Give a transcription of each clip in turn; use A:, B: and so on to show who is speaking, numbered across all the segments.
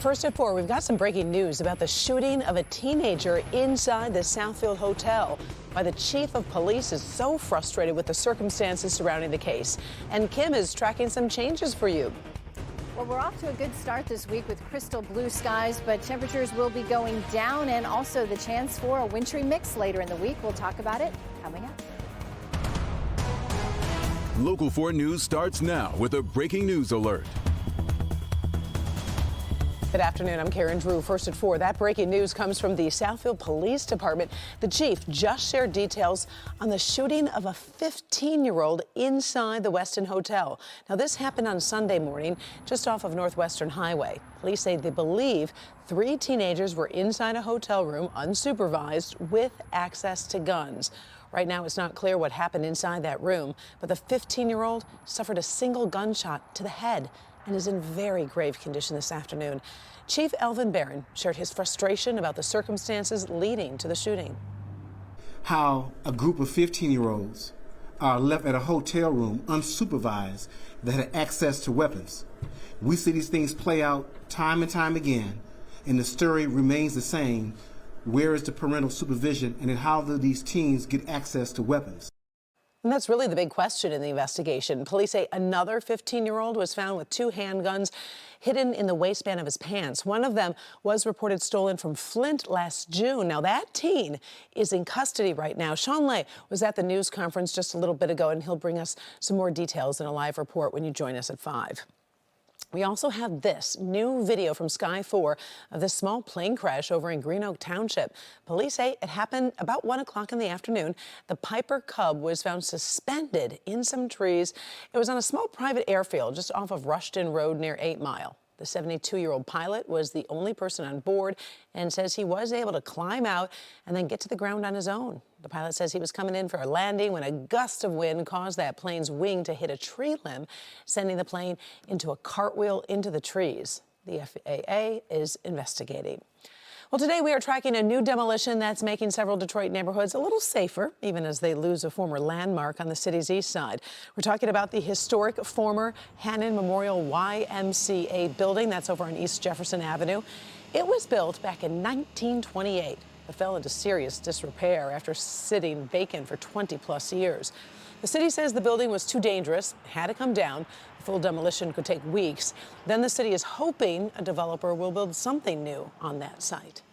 A: First at 4, we've got some breaking news about the shooting of a teenager inside the Southfield Hotel. Why the chief of police is so frustrated with the circumstances surrounding the case. And Kim is tracking some changes for you.
B: Well, we're off to a good start this week with crystal blue skies, but temperatures will be going down and also the chance for a wintry mix later in the week. We'll talk about it coming up.
C: Local 4 News starts now with a breaking news alert.
A: Good afternoon. I'm Karen Drew. First at 4. That breaking news comes from the Southfield Police Department. The chief just shared details on the shooting of a 15-year-old inside the Westin Hotel. Now, this happened on Sunday morning just off of Northwestern Highway. Police say they believe 3 teenagers were inside a hotel room unsupervised with access to guns. Right now, it's not clear what happened inside that room, but the 15-year-old suffered a single gunshot to the head and is in very grave condition this afternoon. Chief Elvin Barron shared his frustration about the circumstances leading to the shooting.
D: How a group of 15-year-olds are left at a hotel room unsupervised that had access to weapons. We see these things play out time and time again, and the story remains the same. Where is the parental supervision, and then how do these teens get access to weapons?
A: And that's really the big question in the investigation. Police say another 15-year-old was found with 2 handguns hidden in the waistband of his pants. One of them was reported stolen from Flint last June. Now, that teen is in custody right now. Sean Lay was at the news conference just a little bit ago, and he'll bring us some more details in a live report when you join us at 5. We also have this new video from Sky 4 of this small plane crash over in Green Oak Township. Police say it happened about 1 o'clock in the afternoon. The Piper Cub was found suspended in some trees. It was on a small private airfield just off of Rushton Road near 8 Mile. The 72-year-old pilot was the only person on board and says he was able to climb out and then get to the ground on his own. The pilot says he was coming in for a landing when a gust of wind caused that plane's wing to hit a tree limb, sending the plane into a cartwheel into the trees. The FAA is investigating. Well, today we are tracking a new demolition that's making several Detroit neighborhoods a little safer, even as they lose a former landmark on the city's east side. We're talking about the historic former Hannon Memorial YMCA building that's over on East Jefferson Avenue. It was built back in 1928, but fell into serious disrepair after sitting vacant for 20-plus years. The city says the building was too dangerous, had to come down. Full demolition could take weeks. Then the city is hoping a developer will build something new on that site.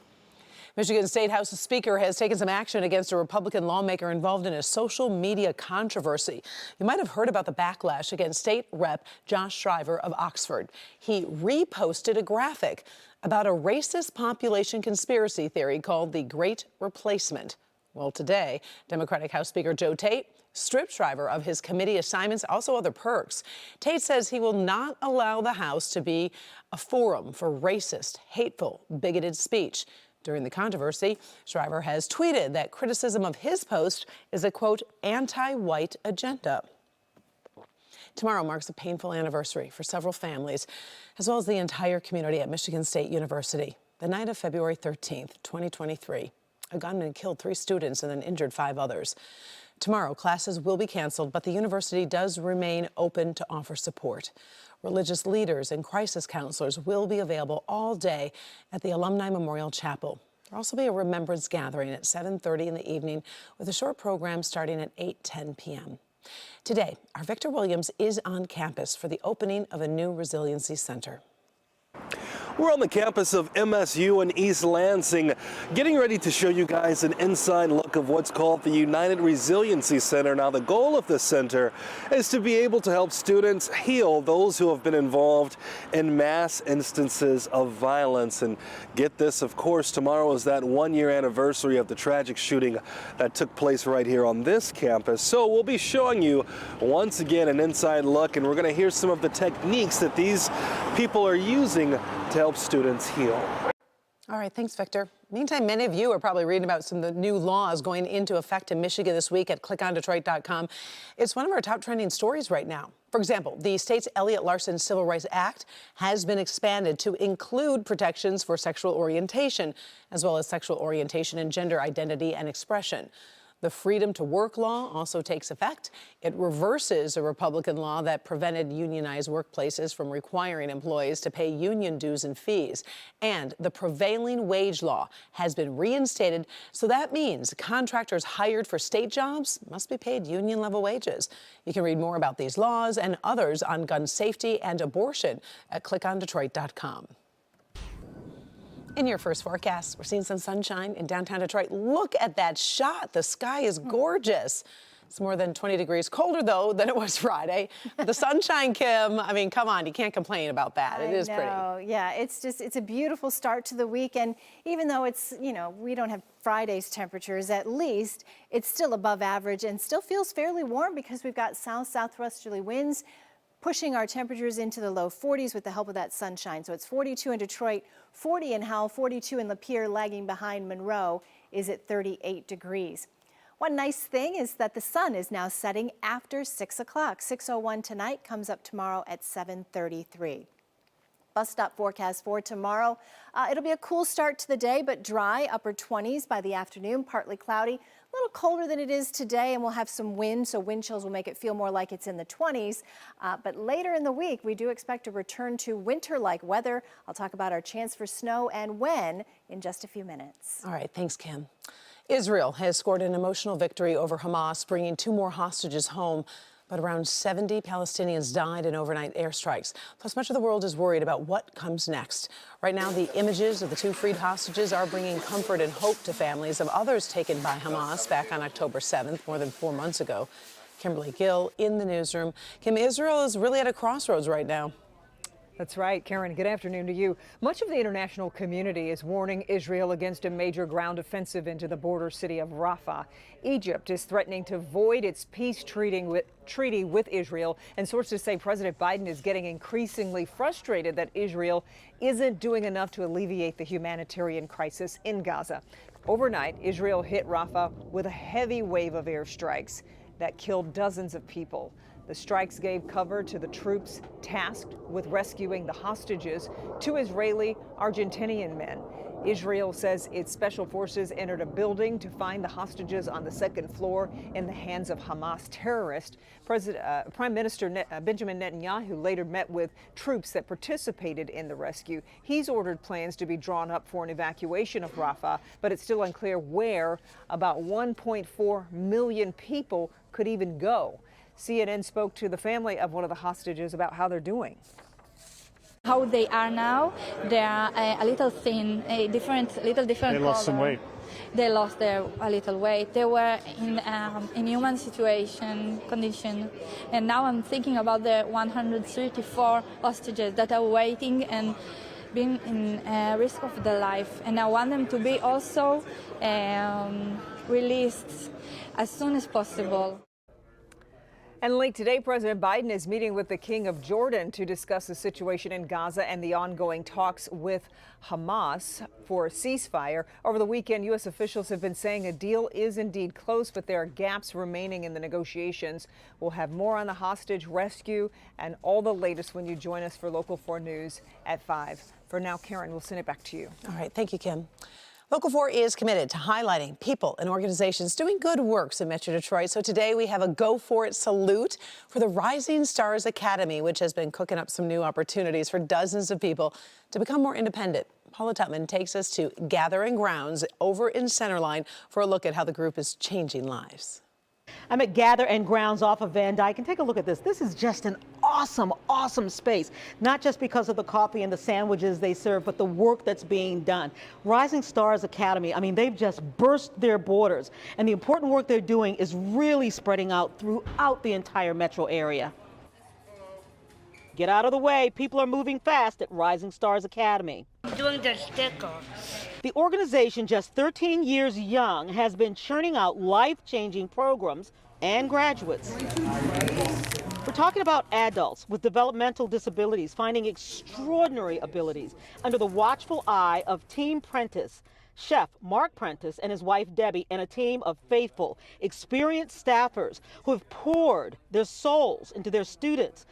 A: Michigan State House Speaker has taken some action against a Republican lawmaker involved in a social media controversy. You might have heard about the backlash against State Rep Josh Shriver of Oxford. He reposted a graphic about a racist population conspiracy theory called the Great Replacement. Well, today, Democratic House Speaker Joe Tate stripped Shriver of his committee assignments, also other perks. Tate says he will not allow the House to be a forum for racist, hateful, bigoted speech. During the controversy, Shriver has tweeted that criticism of his post is a, quote, anti-white agenda. Tomorrow marks a painful anniversary for several families, as well as the entire community at Michigan State University. The night of February 13th, 2023, a gunman killed 3 students and then injured 5 others. Tomorrow, classes will be canceled, but the university does remain open to offer support. Religious leaders and crisis counselors will be available all day at the Alumni Memorial Chapel. There will also be a remembrance gathering at 7:30 in the evening with a short program starting at 8:10 p.m. Today, our Victor Williams is on campus for the opening of a new resiliency center.
E: We're on the campus of MSU in East Lansing, getting ready to show you guys an inside look of what's called the United Resiliency Center. Now, the goal of this center is to be able to help students heal those who have been involved in mass instances of violence. And get this, of course, tomorrow is that 1-year anniversary of the tragic shooting that took place right here on this campus. So we'll be showing you once again an inside look, and we're going to hear some of the techniques that these people are using to help students heal.
A: All right, thanks, Victor. Meantime, many of you are probably reading about some of the new laws going into effect in Michigan this week at clickondetroit.com. It's one of our top trending stories right now. For example, the state's Elliott Larson Civil Rights Act has been expanded to include protections for sexual orientation, as well as sexual orientation and gender identity and expression. The Freedom to Work law also takes effect. It reverses a Republican law that prevented unionized workplaces from requiring employees to pay union dues and fees. And the prevailing wage law has been reinstated, so that means contractors hired for state jobs must be paid union-level wages. You can read more about these laws and others on gun safety and abortion at clickondetroit.com. In your first forecast, we're seeing some sunshine in downtown Detroit. Look at that shot. The sky is gorgeous. It's more than 20 degrees colder, though, than it was Friday. The sunshine, Kim, I mean, come on, you can't complain about that. It is pretty.
B: Yeah, it's a beautiful start to the week. And even though it's, we don't have Friday's temperatures, at least it's still above average and still feels fairly warm because we've got southwesterly winds pushing our temperatures into the low 40s with the help of that sunshine. So it's 42 in Detroit, 40 in Howell, 42 in Lapeer, lagging behind Monroe is at 38 degrees. One nice thing is that the sun is now setting after 6 o'clock. 6:01 tonight, comes up tomorrow at 7:33. Bus stop forecast for tomorrow. It'll be a cool start to the day, but dry, upper 20s by the afternoon, partly cloudy. A little colder than it is today, and we'll have some wind, so wind chills will make it feel more like it's in the 20s. But later in the week, we do expect a return to winter-like weather. I'll talk about our chance for snow and when in just a few minutes.
A: All right, thanks, Kim. Israel has scored an emotional victory over Hamas, bringing 2 more hostages home. But around 70 Palestinians died in overnight airstrikes. Plus, much of the world is worried about what comes next. Right now, the images of the 2 freed hostages are bringing comfort and hope to families of others taken by Hamas back on October 7th, more than 4 months ago. Kimberly Gill in the newsroom. Kim, Israel is really at a crossroads right now.
F: That's right, Karen. Good afternoon to you. Much of the international community is warning Israel against a major ground offensive into the border city of Rafah. Egypt is threatening to void its peace treaty with Israel, and sources say President Biden is getting increasingly frustrated that Israel isn't doing enough to alleviate the humanitarian crisis in Gaza. Overnight, Israel hit Rafah with a heavy wave of airstrikes that killed dozens of people. The strikes gave cover to the troops tasked with rescuing the hostages, 2 Israeli Argentinian men. Israel says its special forces entered a building to find the hostages on the 2nd floor in the hands of Hamas terrorists. Prime Minister Benjamin Netanyahu later met with troops that participated in the rescue. He's ordered plans to be drawn up for an evacuation of Rafah, but it's still unclear where about 1.4 million people could even go. CNN spoke to the family of one of the hostages about how they're doing.
G: How they are now, they are a little thin, a little different.
H: They lost some weight.
G: They lost a little weight. They were in inhuman condition, and now I'm thinking about the 134 hostages that are waiting and being in risk of their life, and I want them to be also released as soon as possible.
F: And late today, President Biden is meeting with the King of Jordan to discuss the situation in Gaza and the ongoing talks with Hamas for a ceasefire. Over the weekend, U.S. officials have been saying a deal is indeed close, but there are gaps remaining in the negotiations. We'll have more on the hostage rescue and all the latest when you join us for Local 4 News at 5. For now, Karen, we'll send it back to you.
A: All right. Thank you, Kim. Local 4 is committed to highlighting people and organizations doing good works in Metro Detroit. So today we have a Go For It salute for the Rising Stars Academy, which has been cooking up some new opportunities for dozens of people to become more independent. Paula Tutman takes us to Gathering Grounds over in Centerline for a look at how the group is changing lives.
I: I'm at Gather and Grounds off of Van Dyke, and take a look at this. This is just an awesome space, not just because of the coffee and the sandwiches they serve, but the work that's being done. Rising Stars Academy, I mean, they've just burst their borders, and the important work they're doing is really spreading out throughout the entire metro area. Get out of the way. People are moving fast at Rising Stars Academy.
J: Doing the stickers.
I: The organization, just 13 years young, has been churning out life-changing programs and graduates. We're talking about adults with developmental disabilities finding extraordinary abilities under the watchful eye of Team Prentice. Chef Mark Prentice and his wife Debbie and a team of faithful, experienced staffers who have poured their souls into their students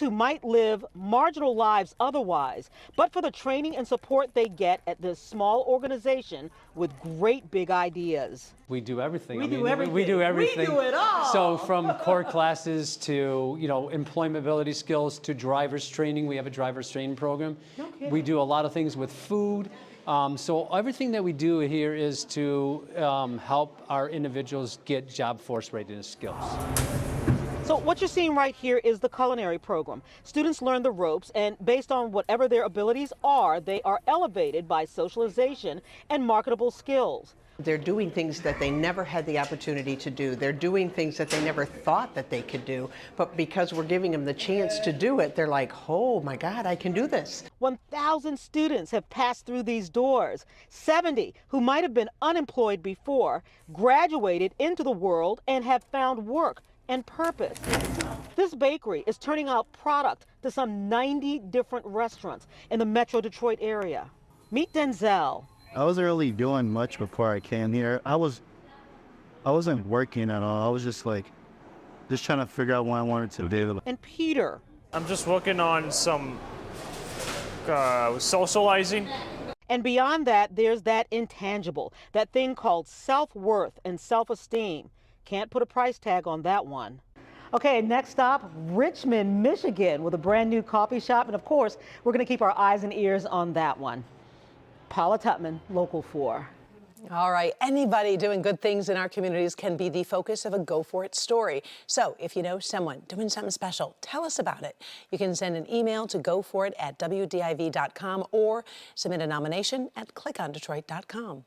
I: who might live marginal lives otherwise, but for the training and support they get at this small organization with great big ideas.
H: We do everything.
I: We do everything.
H: We do everything.
I: We do it all.
H: So from core classes to, employmentability skills to driver's training. We have a driver's training program.
I: No kidding.
H: We do a lot of things with food. So everything that we do here is to help our individuals get job force readiness skills.
I: So what you're seeing right here is the culinary program. Students learn the ropes, and based on whatever their abilities are, they are elevated by socialization and marketable skills.
J: They're doing things that they never had the opportunity to do. They're doing things that they never thought that they could do. But because we're giving them the chance to do it, they're like, oh my God, I can do this.
I: 1,000 students have passed through these doors. 70 who might have been unemployed before graduated into the world and have found work and purpose. This bakery is turning out product to some 90 different restaurants in the Metro Detroit area. Meet Denzel.
K: I wasn't really doing much before I came here. I wasn't working at all. I was just trying to figure out what I wanted to do.
I: And Peter.
L: I'm just working on some socializing.
I: And beyond that, there's that intangible, that thing called self-worth and self-esteem. Can't put a price tag on that one. Okay, next stop, Richmond, Michigan, with a brand new coffee shop. And of course, we're going to keep our eyes and ears on that one. Paula Tutman, Local 4.
A: All right, anybody doing good things in our communities can be the focus of a Go For It story. So if you know someone doing something special, tell us about it. You can send an email to goforit@wdiv.com or submit a nomination at clickondetroit.com.